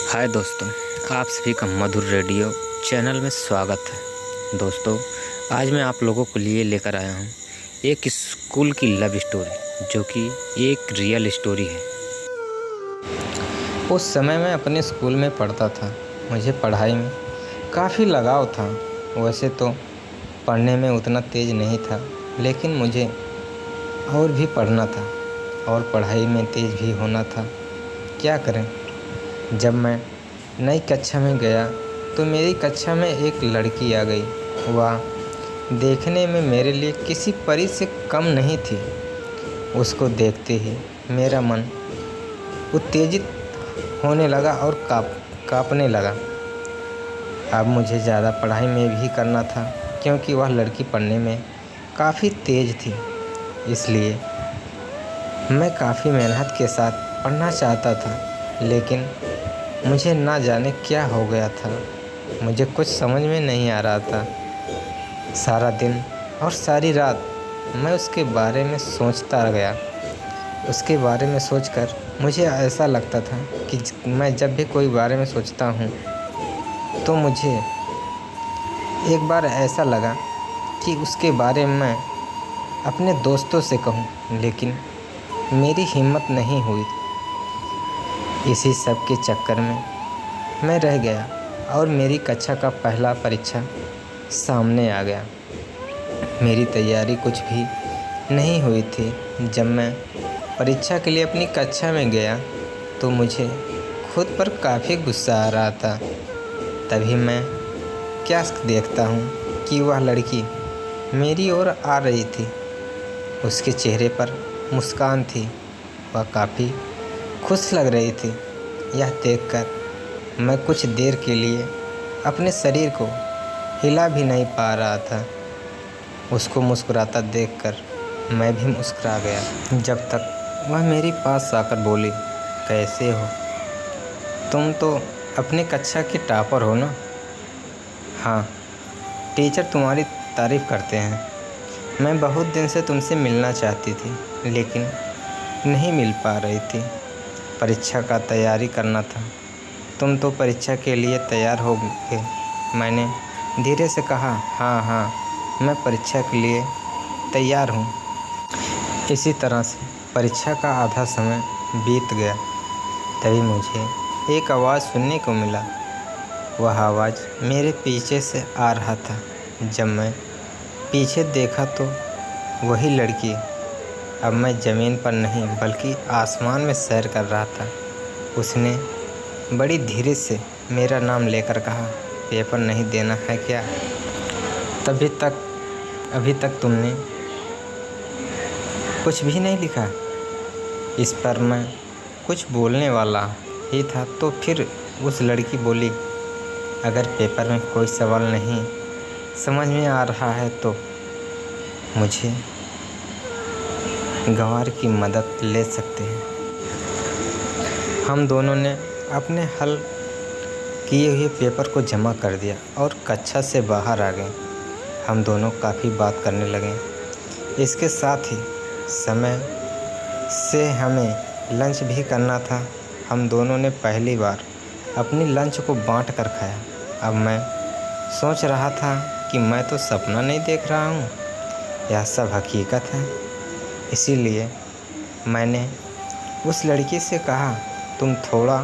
हाय दोस्तों, आप सभी का मधुर रेडियो चैनल में स्वागत है। दोस्तों, आज मैं आप लोगों के लिए लेकर आया हूँ एक स्कूल की लव स्टोरी, जो कि एक रियल स्टोरी है। उस समय मैं अपने स्कूल में पढ़ता था। मुझे पढ़ाई में काफ़ी लगाव था। वैसे तो पढ़ने में उतना तेज़ नहीं था, लेकिन मुझे और भी पढ़ना था और पढ़ाई में तेज़ भी होना था। क्या करें? जब मैं नई कक्षा में गया तो मेरी कक्षा में एक लड़की आ गई। वह देखने में मेरे लिए किसी परी से कम नहीं थी। उसको देखते ही मेरा मन उत्तेजित होने लगा और काँपने लगा। अब मुझे ज़्यादा पढ़ाई में भी करना था, क्योंकि वह लड़की पढ़ने में काफ़ी तेज़ थी। इसलिए मैं काफ़ी मेहनत के साथ पढ़ना चाहता था, लेकिन मुझे ना जाने क्या हो गया था। मुझे कुछ समझ में नहीं आ रहा था। सारा दिन और सारी रात मैं उसके बारे में सोचता गया। उसके बारे में सोचकर मुझे ऐसा लगता था कि मैं जब भी कोई बारे में सोचता हूँ तो मुझे एक बार ऐसा लगा कि उसके बारे में मैं अपने दोस्तों से कहूँ, लेकिन मेरी हिम्मत नहीं हुई। इसी सब के चक्कर में मैं रह गया और मेरी कक्षा का पहला परीक्षा सामने आ गया। मेरी तैयारी कुछ भी नहीं हुई थी। जब मैं परीक्षा के लिए अपनी कक्षा में गया तो मुझे खुद पर काफ़ी गुस्सा आ रहा था। तभी मैं क्या देखता हूँ कि वह लड़की मेरी ओर आ रही थी। उसके चेहरे पर मुस्कान थी। वह काफ़ी खुश लग रही थी। यह देखकर मैं कुछ देर के लिए अपने शरीर को हिला भी नहीं पा रहा था। उसको मुस्कुराता देखकर मैं भी मुस्कुरा गया। जब तक वह मेरे पास आकर बोली, कैसे हो? तुम तो अपनी कक्षा के टॉपर हो ना? हाँ, टीचर तुम्हारी तारीफ़ करते हैं। मैं बहुत दिन से तुमसे मिलना चाहती थी, लेकिन नहीं मिल पा रही थी। परीक्षा का तैयारी करना था। तुम तो परीक्षा के लिए तैयार हो गए? मैंने धीरे से कहा, हाँ, मैं परीक्षा के लिए तैयार हूँ। इसी तरह से परीक्षा का आधा समय बीत गया। तभी मुझे एक आवाज़ सुनने को मिला। वह आवाज़ मेरे पीछे से आ रहा था। जब मैं पीछे देखा तो वही लड़की, अब मैं ज़मीन पर नहीं बल्कि आसमान में सैर कर रहा था। उसने बड़ी धीरे से मेरा नाम लेकर कहा, पेपर नहीं देना है क्या? अभी तक तुमने कुछ भी नहीं लिखा? इस पर मैं कुछ बोलने वाला ही था तो फिर उस लड़की बोली, अगर पेपर में कोई सवाल नहीं समझ में आ रहा है तो मुझे गंवार की मदद ले सकते हैं। हम दोनों ने अपने हल किए हुए पेपर को जमा कर दिया और कक्षा से बाहर आ गए। हम दोनों काफ़ी बात करने लगे। इसके साथ ही समय से हमें लंच भी करना था। हम दोनों ने पहली बार अपनी लंच को बांट कर खाया। अब मैं सोच रहा था कि मैं तो सपना नहीं देख रहा हूँ, यह सब हकीकत है। इसीलिए मैंने उस लड़की से कहा, तुम थोड़ा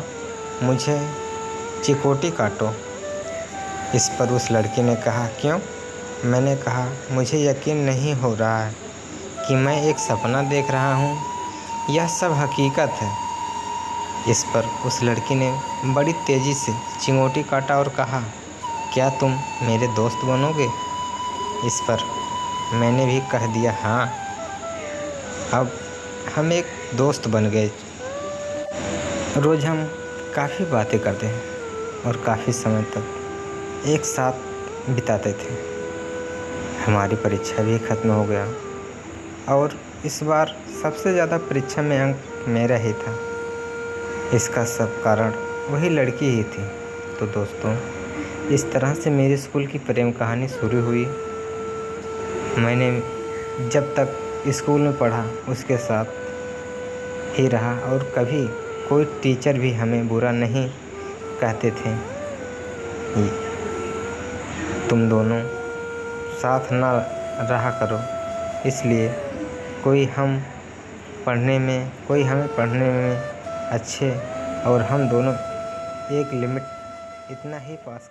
मुझे चिकोटी काटो। इस पर उस लड़की ने कहा, क्यों? मैंने कहा, मुझे यकीन नहीं हो रहा है कि मैं एक सपना देख रहा हूँ, यह सब हकीकत है। इस पर उस लड़की ने बड़ी तेज़ी से चिंगोटी काटा और कहा, क्या तुम मेरे दोस्त बनोगे? इस पर मैंने भी कह दिया, हाँ। अब हम एक दोस्त बन गए। रोज़ हम काफ़ी बातें करते हैं और काफ़ी समय तक एक साथ बिताते थे। हमारी परीक्षा भी ख़त्म हो गया और इस बार सबसे ज़्यादा परीक्षा में अंक मेरा ही था। इसका सब कारण वही लड़की ही थी। तो दोस्तों, इस तरह से मेरे स्कूल की प्रेम कहानी शुरू हुई। मैंने जब तक स्कूल में पढ़ा उसके साथ ही रहा और कभी कोई टीचर भी हमें बुरा नहीं कहते थे तुम दोनों साथ ना रहा करो, इसलिए कोई हमें पढ़ने में अच्छे और हम दोनों एक लिमिट इतना ही पास